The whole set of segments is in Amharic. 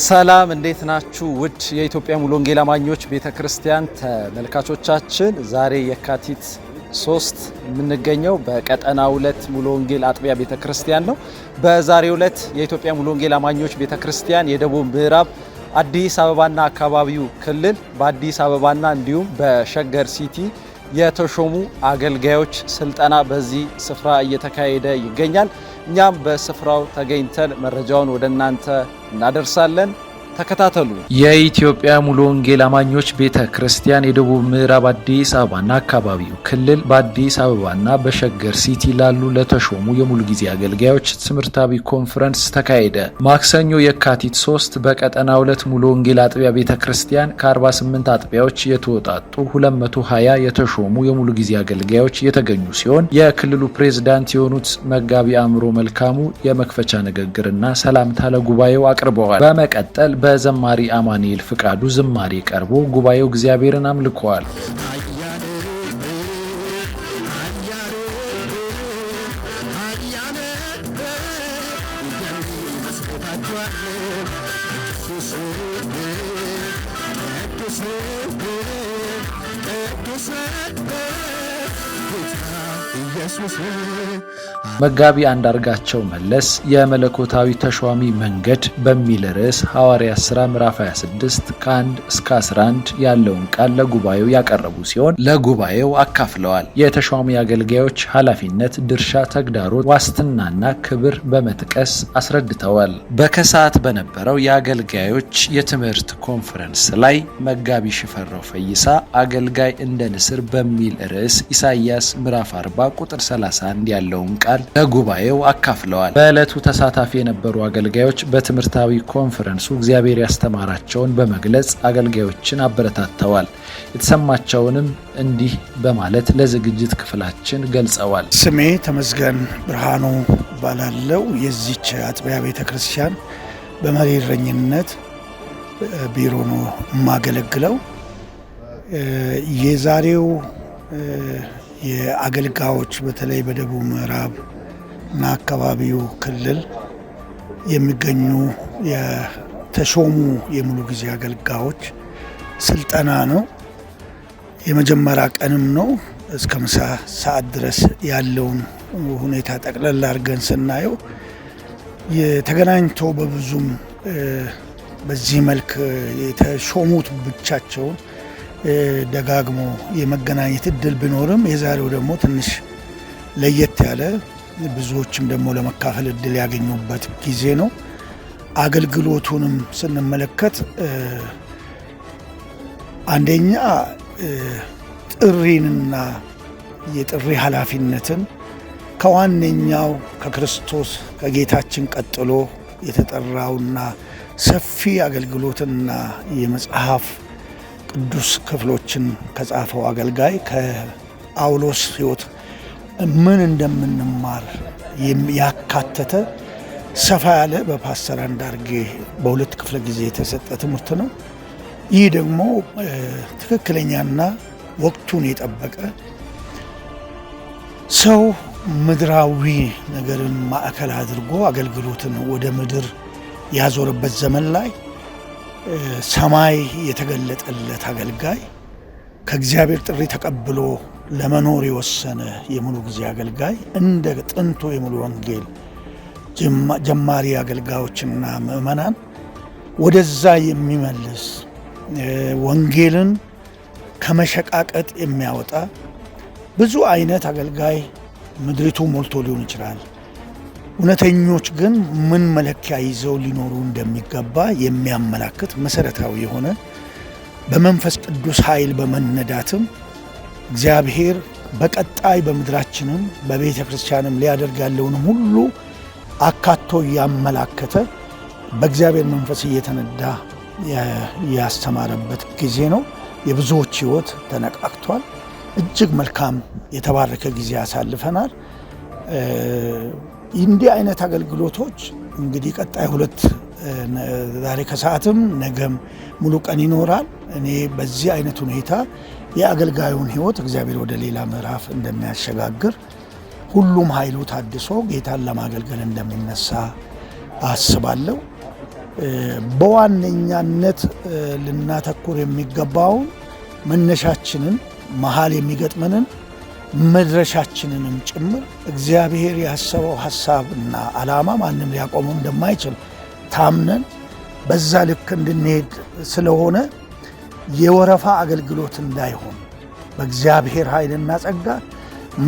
ሰላም እንዴት ናችሁ? ውድ የኢትዮጵያ ሙሉ ወንጌል አማኞች ቤተክርስቲያን ተመልካቾቻችን፣ ዛሬ የካቲት 3 የምንገኘው በቀጠና 2 ሙሉ ወንጌል አጥቢያ ቤተክርስቲያን ነው። በዛሬው ዕለት የኢትዮጵያ ሙሉ ወንጌል አማኞች ቤተክርስቲያን የደቡብ ምዕራብ አዲስ አበባና አካባቢው ክልል በአዲስ አበባና እንዲሁም በሸገር ሲቲ የተሾሙ አገልጋዮች ስልጠና በዚህ ስፍራ እየተካሄደ ይገኛል። እኛም በስፍራው ተገኝተን መረጃውን ወደ እናንተ እናደርሳለን። ተከታተሉ። የኢትዮጵያ ሙሉ ወንጌል አማኞች ቤተክርስቲያን የደቡብ ምዕራብ አዲስ አበባና አካባቢው ክልል በአዲስ አበባና በሸገር ሲቲ ላሉ ለተሾሙ የሙሉ ጊዜ አገልጋዮች ትምህርታዊ ኮንፈረንስ ተካሄደ። ማክሰኞ የካቲት 3 በቀጠና 2 ሙሉ ወንጌል አጥቢያ ቤተክርስቲያን ከ48 አጥቢያዎች የተወጣጡ 220 የተሾሙ የሙሉ ጊዜ አገልጋዮች የተገኙ ሲሆን የክልሉ ፕሬዝዳንት የሆኑት መጋቢ አእምሮ መልካሙ የመክፈቻ ንግግርና ሰላምታ ለጉባኤው አቅርበዋል። በመቀጠል በዘማሪ አማኑኤል ፍቃዱ ዝማሬ ቀርቦ ጉባኤው እግዚአብሔርን አምልከዋል። መጋቢ አንዳርጋቸው መለስ የመለኮታዊ ተሿሚ መንገድ በሚል ርዕስ ሐዋርያት ሥራ ምዕራፍ 26 ከ1 እስከ 11 ያለውን ቃል ለጉባኤው ያቀረቡ ሲሆን ለጉባኤው አካፍለዋል። የተሿሚ አገልጋዮች ኃላፊነት፣ ድርሻ፣ ተግዳሮት፣ ዋስትናና ክብር በመጥቀስ አስረድተዋል። በከሰዓት በነበረው የአገልጋዮች የትምህርት ኮንፈረንስ ላይ መጋቢ ሽፈራው ፈይሳ አገልጋይ እንደ ንስር በሚል ርዕስ ኢሳይያስ ምዕራፍ 40 ቁጥር 31 ያለውን ቃል ለጉባኤው አካፍለዋል። በዕለቱ ተሳታፊ የነበሩ አገልጋዮች በትምህርታዊ ኮንፈረንሱ እግዚአብሔር ያስተማራቸውን በመግለጽ አገልጋዮችን አበረታተዋል። የተሰማቸውንም እንዲህ በማለት ለዝግጅት ክፍላችን ገልጸዋል። ስሜ ተመስገን ብርሃኑ ባላለው የዚች አጥቢያ ቤተክርስቲያን በመሪ እረኝነት ቢሮ ነው የማገለግለው። የዛሬው የአገልጋዮች በተለይ በደቡብ ምዕራብ እና አካባቢው ክልል የሚገኙ የተሾሙ የሙሉ ጊዜ አገልጋዮች ስልጠና ነው። የመጀመሪያ ቀንም ነው። እስከ ምሳ ሰዓት ድረስ ያለውን ሁኔታ ጠቅለል አድርገን ስናየው የተገናኝቶ በብዙም በዚህ መልክ የተሾሙት ብቻቸውን ደጋግሞ የመገናኘት እድል ቢኖርም የዛሬው ደግሞ ትንሽ ለየት ያለ ብዙዎችም ደግሞ ለመካፈል እድል ያገኙበት ጊዜ ነው። አገልግሎቱንም ስንመለከት አንደኛ ጥሪንና የጥሪ ኃላፊነትን ከዋነኛው ከክርስቶስ ከጌታችን ቀጥሎ የተጠራውና ሰፊ አገልግሎትና የመጽሐፍ ቅዱስ ክፍሎችን ከጻፈው አገልጋይ ከጳውሎስ ሕይወት ምን እንደምንማር ያካተተ ሰፋ ያለ በፓስተር አንዳርጌ በሁለት ክፍለ ጊዜ የተሰጠ ትምህርት ነው። ይህ ደግሞ ትክክለኛና ወቅቱን የጠበቀ ሰው ምድራዊ ነገርን ማዕከል አድርጎ አገልግሎትን ወደ ምድር ያዞረበት ዘመን ላይ ሰማይ የተገለጠለት አገልጋይ ከእግዚአብሔር ጥሪ ተቀብሎ ለመኖር የወሰነ የሙሉ ጊዜ አገልጋይ እንደ ጥንቱ የሙሉ ወንጌል ጀማሪ አገልጋዮችና ምዕመናን ወደዛ የሚመልስ ወንጌልን ከመሸቃቀጥ የሚያወጣ ብዙ አይነት አገልጋይ ምድሪቱ ሞልቶ ሊሆን ይችላል። እውነተኞች ግን ምን መለኪያ ይዘው ሊኖሩ እንደሚገባ የሚያመላክት መሰረታዊ የሆነ በመንፈስ ቅዱስ ኃይል በመነዳትም እግዚአብሔር በቀጣይ በምድራችንም በቤተ ክርስቲያንም ሊያደርግ ያለውንም ሁሉ አካቶ ያመላከተ በእግዚአብሔር መንፈስ እየተነዳ ያስተማረበት ጊዜ ነው። የብዙዎች ሕይወት ተነቃቅቷል። እጅግ መልካም የተባረከ ጊዜ አሳልፈናል። እንዲህ አይነት አገልግሎቶች እንግዲህ ቀጣይ ሁለት ዛሬ ከሰዓትም ነገም ሙሉ ቀን ይኖራል። እኔ በዚህ አይነት ሁኔታ የአገልጋዩን ሕይወት እግዚአብሔር ወደ ሌላ ምዕራፍ እንደሚያሸጋግር ሁሉም ኃይሉ ታድሶ ጌታን ለማገልገል እንደሚነሳ አስባለሁ። በዋነኛነት ልናተኩር የሚገባው መነሻችንን መሃል የሚገጥመንን መድረሻችንንም ጭምር እግዚአብሔር ያሰበው ሐሳብና ዓላማ ማንም ሊያቆመው እንደማይችል ታምነን በዛ ልክ እንድንሄድ ስለሆነ የወረፋ አገልግሎት እንዳይሆን በእግዚአብሔር ኃይልና ጸጋ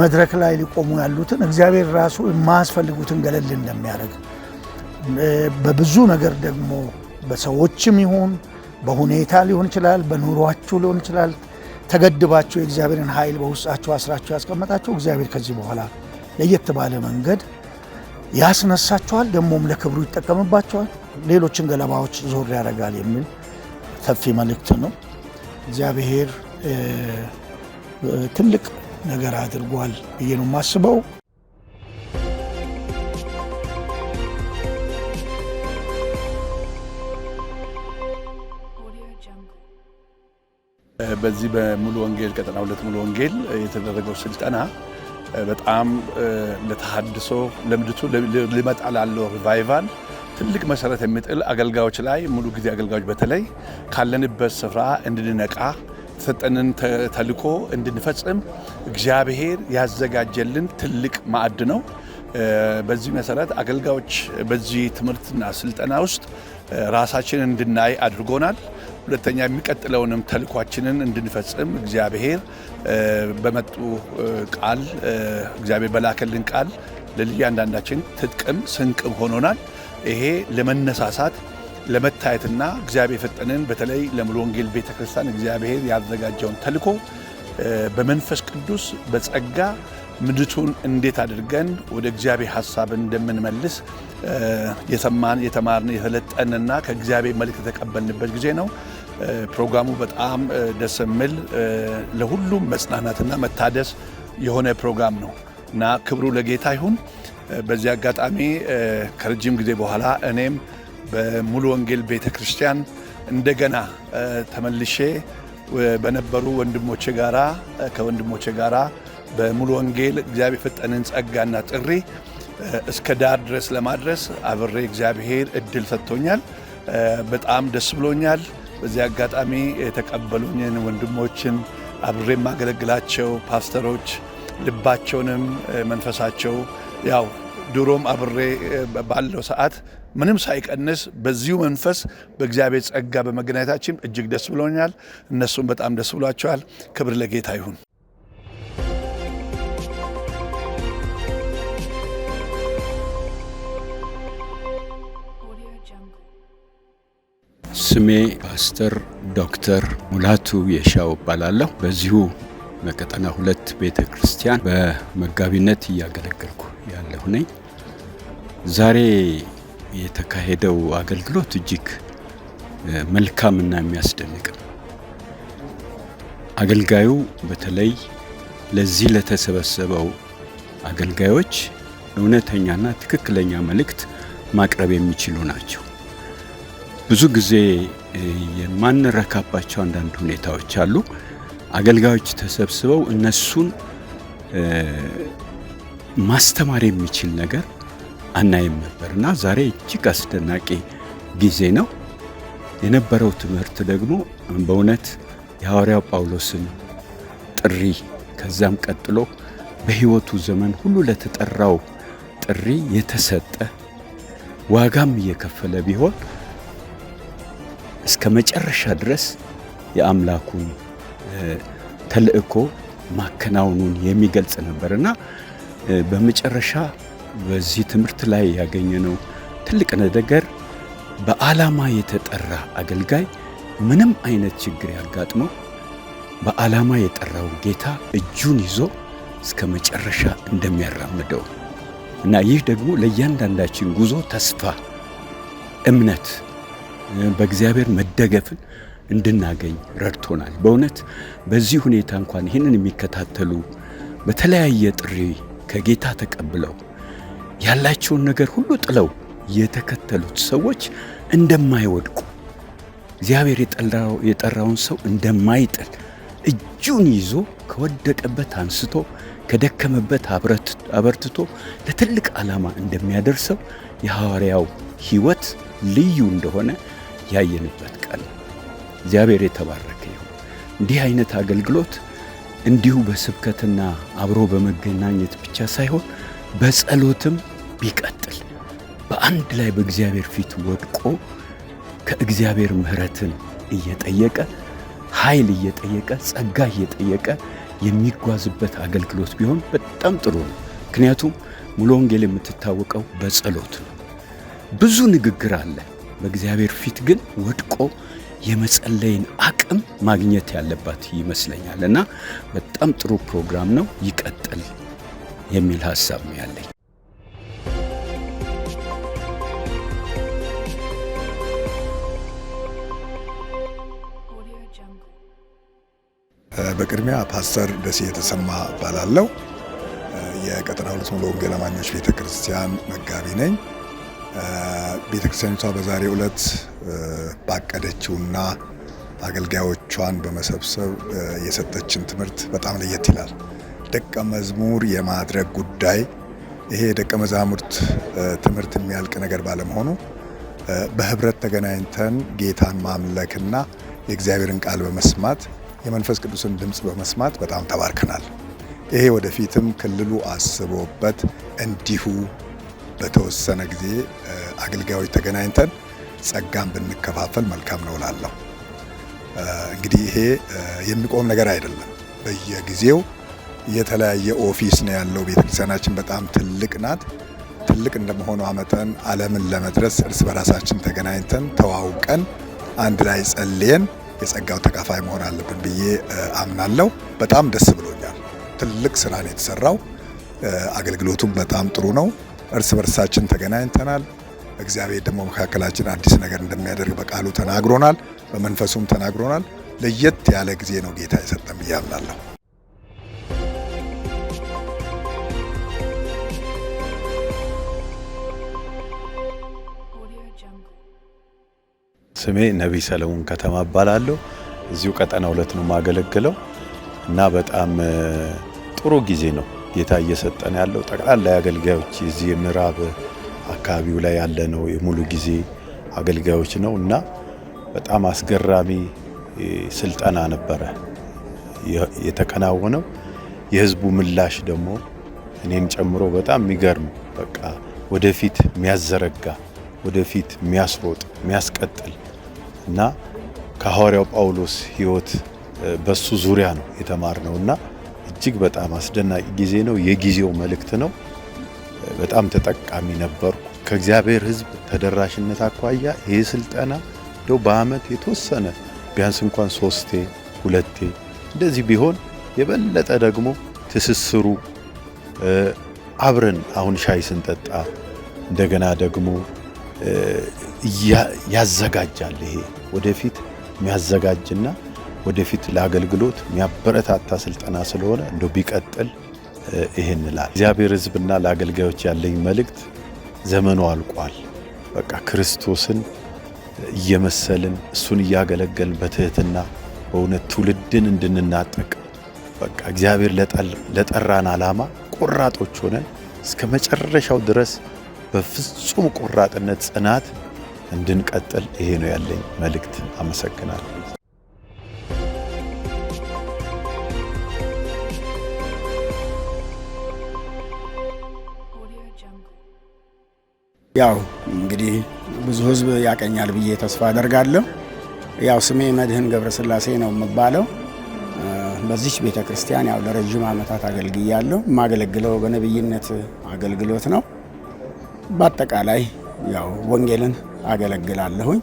መድረክ ላይ ሊቆሙ ያሉትን እግዚአብሔር ራሱ የማያስፈልጉትን ገለል እንደሚያደርግ በብዙ ነገር ደግሞ በሰዎችም ይሁን በሁኔታ ሊሆን ይችላል፣ በኑሯችሁ ሊሆን ይችላል፣ ተገድባችሁ የእግዚአብሔርን ኃይል በውስጣችሁ አስራችሁ ያስቀመጣችሁ እግዚአብሔር ከዚህ በኋላ ለየት ባለ መንገድ ያስነሳችኋል፣ ደግሞም ለክብሩ ይጠቀምባችኋል፣ ሌሎችን ገለባዎች ዞር ያደርጋል የሚል ሰፊ መልእክት ነው። እግዚአብሔር ትልቅ ነገር አድርጓል ብዬ ነው የማስበው። በዚህ በሙሉ ወንጌል ቀጠና 2 ሙሉ ወንጌል የተደረገው ስልጠና በጣም ለተሐድሶ ለምድቱ ሊመጣ ላለው ሪቫይቫል ትልቅ መሰረት የሚጥል አገልጋዮች ላይ ሙሉ ጊዜ አገልጋዮች በተለይ ካለንበት ስፍራ እንድንነቃ ተሰጠንን ተልኮ እንድንፈጽም እግዚአብሔር ያዘጋጀልን ትልቅ ማዕድ ነው። በዚህ መሰረት አገልጋዮች በዚህ ትምህርትና ስልጠና ውስጥ ራሳችንን እንድናይ አድርጎናል። ሁለተኛ የሚቀጥለውንም ተልኳችንን እንድንፈጽም እግዚአብሔር በመጡ ቃል እግዚአብሔር በላከልን ቃል ለእያንዳንዳችን ትጥቅም ስንቅም ሆኖናል። ይሄ ለመነሳሳት ለመታየትና እግዚአብሔር የፈጠነን በተለይ ለሙሉ ወንጌል ቤተክርስቲያን እግዚአብሔር ያዘጋጀውን ተልኮ በመንፈስ ቅዱስ በጸጋ ምድቱን እንዴት አድርገን ወደ እግዚአብሔር ሐሳብ እንደምንመልስ የተማርን የተለጠንና ከእግዚአብሔር መልእክት የተቀበልንበት ጊዜ ነው። ፕሮግራሙ በጣም ደስ የሚል ለሁሉም መጽናናትና መታደስ የሆነ ፕሮግራም ነው እና ክብሩ ለጌታ ይሁን። በዚህ አጋጣሚ ከረጅም ጊዜ በኋላ እኔም በሙሉ ወንጌል ቤተክርስቲያን እንደገና ተመልሼ በነበሩ ከወንድሞቼ ጋራ በሙሉ ወንጌል እግዚአብሔር የፈጠነን ጸጋና ጥሪ እስከ ዳር ድረስ ለማድረስ አብሬ እግዚአብሔር እድል ሰጥቶኛል። በጣም ደስ ብሎኛል። በዚህ አጋጣሚ የተቀበሉኝን ወንድሞችን አብሬ የማገለግላቸው ፓስተሮች ልባቸውንም መንፈሳቸው ያው ድሮም አብሬ ባለው ሰዓት ምንም ሳይቀንስ በዚሁ መንፈስ በእግዚአብሔር ጸጋ በመገናኘታችን እጅግ ደስ ብሎኛል። እነሱም በጣም ደስ ብሏቸዋል። ክብር ለጌታ ይሁን። ስሜ ፓስተር ዶክተር ሙላቱ የሻው እባላለሁ። በዚሁ በቀጠና 2 ቤተክርስቲያን በመጋቢነት እያገለገልኩ ያለሁ ነኝ። ዛሬ የተካሄደው አገልግሎት እጅግ መልካምና የሚያስደንቅ ነው። አገልጋዩ በተለይ ለዚህ ለተሰበሰበው አገልጋዮች እውነተኛና ትክክለኛ መልእክት ማቅረብ የሚችሉ ናቸው። ብዙ ጊዜ የማንረካባቸው አንዳንድ ሁኔታዎች አሉ። አገልጋዮች ተሰብስበው እነሱን ማስተማር የሚችል ነገር አናይም ነበርና ዛሬ እጅግ አስደናቂ ጊዜ ነው የነበረው። ትምህርት ደግሞ በእውነት የሐዋርያው ጳውሎስን ጥሪ ከዛም ቀጥሎ በሕይወቱ ዘመን ሁሉ ለተጠራው ጥሪ የተሰጠ ዋጋም እየከፈለ ቢሆን እስከ መጨረሻ ድረስ የአምላኩን ተልእኮ ማከናወኑን የሚገልጽ ነበርና በመጨረሻ በዚህ ትምህርት ላይ ያገኘነው ትልቅ ነገር በዓላማ የተጠራ አገልጋይ ምንም አይነት ችግር ያጋጥመው በዓላማ የጠራው ጌታ እጁን ይዞ እስከ መጨረሻ እንደሚያራምደው እና ይህ ደግሞ ለእያንዳንዳችን ጉዞ ተስፋ፣ እምነት፣ በእግዚአብሔር መደገፍን እንድናገኝ ረድቶናል። በእውነት በዚህ ሁኔታ እንኳን ይህንን የሚከታተሉ በተለያየ ጥሪ ከጌታ ተቀብለው ያላቸውን ነገር ሁሉ ጥለው የተከተሉት ሰዎች እንደማይወድቁ እግዚአብሔር የጠራውን ሰው እንደማይጥል እጁን ይዞ ከወደቀበት አንስቶ ከደከመበት አበርትቶ ለትልቅ ዓላማ እንደሚያደርሰው የሐዋርያው ሕይወት ልዩ እንደሆነ ያየንበት ቀን ነው። እግዚአብሔር የተባረከ ይሁን። እንዲህ አይነት አገልግሎት እንዲሁ በስብከትና አብሮ በመገናኘት ብቻ ሳይሆን በጸሎትም ቢቀጥል በአንድ ላይ በእግዚአብሔር ፊት ወድቆ ከእግዚአብሔር ምሕረትን እየጠየቀ ኃይል እየጠየቀ ጸጋ እየጠየቀ የሚጓዝበት አገልግሎት ቢሆን በጣም ጥሩ ነው። ምክንያቱም ሙሉ ወንጌል የምትታወቀው በጸሎት ነው። ብዙ ንግግር አለ፣ በእግዚአብሔር ፊት ግን ወድቆ የመጸለይን አቅም ማግኘት ያለባት ይመስለኛል እና በጣም ጥሩ ፕሮግራም ነው፣ ይቀጥል የሚል ሐሳብ ነው ያለኝ። በቅድሚያ ፓስተር ደሴ የተሰማ እባላለሁ። የቀጠና 2 ሙሉ ወንጌል አማኞች ቤተክርስቲያን መጋቢ ነኝ። ቤተክርስቲያኒቷ በዛሬው ዕለት ባቀደችውና አገልጋዮቿን በመሰብሰብ የሰጠችን ትምህርት በጣም ለየት ይላል። ደቀ መዝሙር የማድረግ ጉዳይ ይሄ ደቀ መዛሙርት ትምህርት የሚያልቅ ነገር ባለመሆኑ በህብረት ተገናኝተን ጌታን ማምለክና የእግዚአብሔርን ቃል በመስማት የመንፈስ ቅዱስን ድምፅ በመስማት በጣም ተባርከናል። ይሄ ወደፊትም ክልሉ አስቦበት እንዲሁ በተወሰነ ጊዜ አገልጋዮች ተገናኝተን ጸጋን ብንከፋፈል መልካም ነው እላለሁ። እንግዲህ ይሄ የሚቆም ነገር አይደለም። በየጊዜው የተለያየ ኦፊስ ነው ያለው። ቤተክርስቲያናችን በጣም ትልቅ ናት። ትልቅ እንደመሆኗ መጠን ዓለምን ለመድረስ እርስ በራሳችን ተገናኝተን ተዋውቀን አንድ ላይ ጸልየን የጸጋው ተካፋይ መሆን አለብን ብዬ አምናለሁ። በጣም ደስ ብሎኛል። ትልቅ ስራ ነው የተሰራው። አገልግሎቱም በጣም ጥሩ ነው። እርስ በርሳችን ተገናኝተናል። እግዚአብሔር ደግሞ መካከላችን አዲስ ነገር እንደሚያደርግ በቃሉ ተናግሮናል፣ በመንፈሱም ተናግሮናል። ለየት ያለ ጊዜ ነው ጌታ የሰጠን ብዬ አምናለሁ። ስሜ ነቢይ ሰለሞን ከተማ እባላለሁ። እዚሁ ቀጠና 2 ነው የማገለግለው እና በጣም ጥሩ ጊዜ ነው ጌታ እየሰጠን ያለው። ጠቅላላ አገልጋዮች እዚህ የምዕራብ አካባቢው ላይ ያለ ነው የሙሉ ጊዜ አገልጋዮች ነው እና በጣም አስገራሚ ስልጠና ነበረ የተከናወነው። የህዝቡ ምላሽ ደግሞ እኔን ጨምሮ በጣም የሚገርም በቃ ወደፊት የሚያዘረጋ ወደፊት የሚያስሮጥ የሚያስቀጥል እና ከሐዋርያው ጳውሎስ ሕይወት በሱ ዙሪያ ነው የተማርነውና እጅግ በጣም አስደናቂ ጊዜ ነው። የጊዜው መልእክት ነው። በጣም ተጠቃሚ ነበርኩ። ከእግዚአብሔር ሕዝብ ተደራሽነት አኳያ ይሄ ስልጠና እንደው በአመት የተወሰነ ቢያንስ እንኳን 3 2 እንደዚህ ቢሆን የበለጠ ደግሞ ትስስሩ አብረን አሁን ሻይ ስንጠጣ እንደገና ደግሞ ያዘጋጃል። ይሄ ወደፊት የሚያዘጋጅና ወደፊት ለአገልግሎት የሚያበረታታ ስልጠና ስለሆነ እንደው ቢቀጥል ይሄን እላለሁ። እግዚአብሔር ሕዝብና ለአገልጋዮች ያለኝ መልእክት ዘመኑ አልቋል። በቃ ክርስቶስን እየመሰልን እሱን እያገለገልን በትህትና በእውነት ትውልድን እንድንናጠቅ በቃ እግዚአብሔር ለጠራን ዓላማ ቆራጦች ሆነን እስከ መጨረሻው ድረስ በፍጹም ቆራጥነት ጽናት እንድንቀጥል ይሄ ነው ያለኝ መልእክት። አመሰግናለሁ። ያው እንግዲህ ብዙ ህዝብ ያቀኛል ብዬ ተስፋ አደርጋለሁ። ያው ስሜ መድህን ገብረስላሴ ነው የምባለው። በዚህ ቤተክርስቲያን ያው ለረጅም ዓመታት አገልግያለሁ። የማገለግለው በነብይነት አገልግሎት ነው። በአጠቃላይ ያው ወንጌልን አገለግላለሁኝ።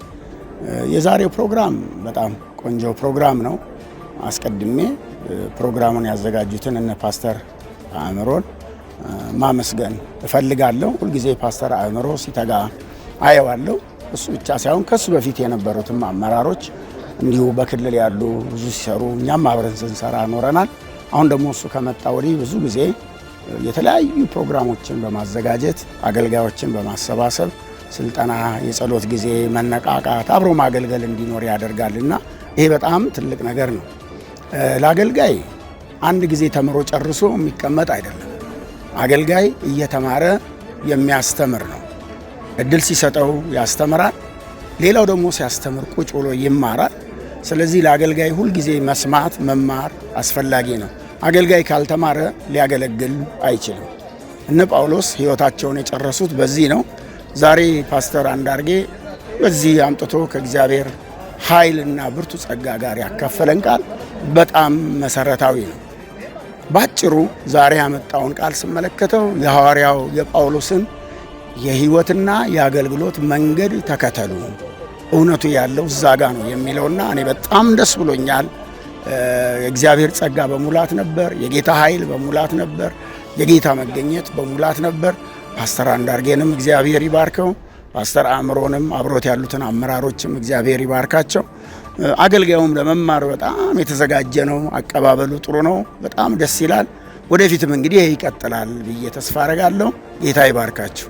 የዛሬው ፕሮግራም በጣም ቆንጆ ፕሮግራም ነው። አስቀድሜ ፕሮግራሙን ያዘጋጁትን እነ ፓስተር አእምሮን ማመስገን እፈልጋለሁ። ሁልጊዜ ፓስተር አእምሮ ሲተጋ አየዋለሁ። እሱ ብቻ ሳይሆን ከሱ በፊት የነበሩትም አመራሮች እንዲሁ በክልል ያሉ ብዙ ሲሰሩ እኛም አብረን ስንሰራ ኖረናል። አሁን ደግሞ እሱ ከመጣ ወዲህ ብዙ ጊዜ የተለያዩ ፕሮግራሞችን በማዘጋጀት አገልጋዮችን በማሰባሰብ ስልጠና፣ የጸሎት ጊዜ፣ መነቃቃት፣ አብሮ ማገልገል እንዲኖር ያደርጋልና ይሄ በጣም ትልቅ ነገር ነው። ለአገልጋይ አንድ ጊዜ ተምሮ ጨርሶ የሚቀመጥ አይደለም። አገልጋይ እየተማረ የሚያስተምር ነው። እድል ሲሰጠው ያስተምራል። ሌላው ደግሞ ሲያስተምር ቁጭ ብሎ ይማራል። ስለዚህ ለአገልጋይ ሁልጊዜ መስማት መማር አስፈላጊ ነው። አገልጋይ ካልተማረ ሊያገለግል አይችልም። እነ ጳውሎስ ሕይወታቸውን የጨረሱት በዚህ ነው። ዛሬ ፓስተር አንዳርጌ በዚህ አምጥቶ ከእግዚአብሔር ኃይልና ብርቱ ጸጋ ጋር ያካፈለን ቃል በጣም መሰረታዊ ነው። ባጭሩ ዛሬ ያመጣውን ቃል ስመለከተው የሐዋርያው የጳውሎስን የሕይወትና የአገልግሎት መንገድ ተከተሉ፣ እውነቱ ያለው እዛ ጋ ነው የሚለውና እኔ በጣም ደስ ብሎኛል። የእግዚአብሔር ጸጋ በሙላት ነበር። የጌታ ኃይል በሙላት ነበር። የጌታ መገኘት በሙላት ነበር። ፓስተር አንዳርጌንም እግዚአብሔር ይባርከው። ፓስተር አእምሮንም አብሮት ያሉትን አመራሮችም እግዚአብሔር ይባርካቸው። አገልጋዩም ለመማር በጣም የተዘጋጀ ነው። አቀባበሉ ጥሩ ነው። በጣም ደስ ይላል። ወደፊትም እንግዲህ ይቀጥላል ብዬ ተስፋ አረጋለሁ። ጌታ ይባርካችሁ።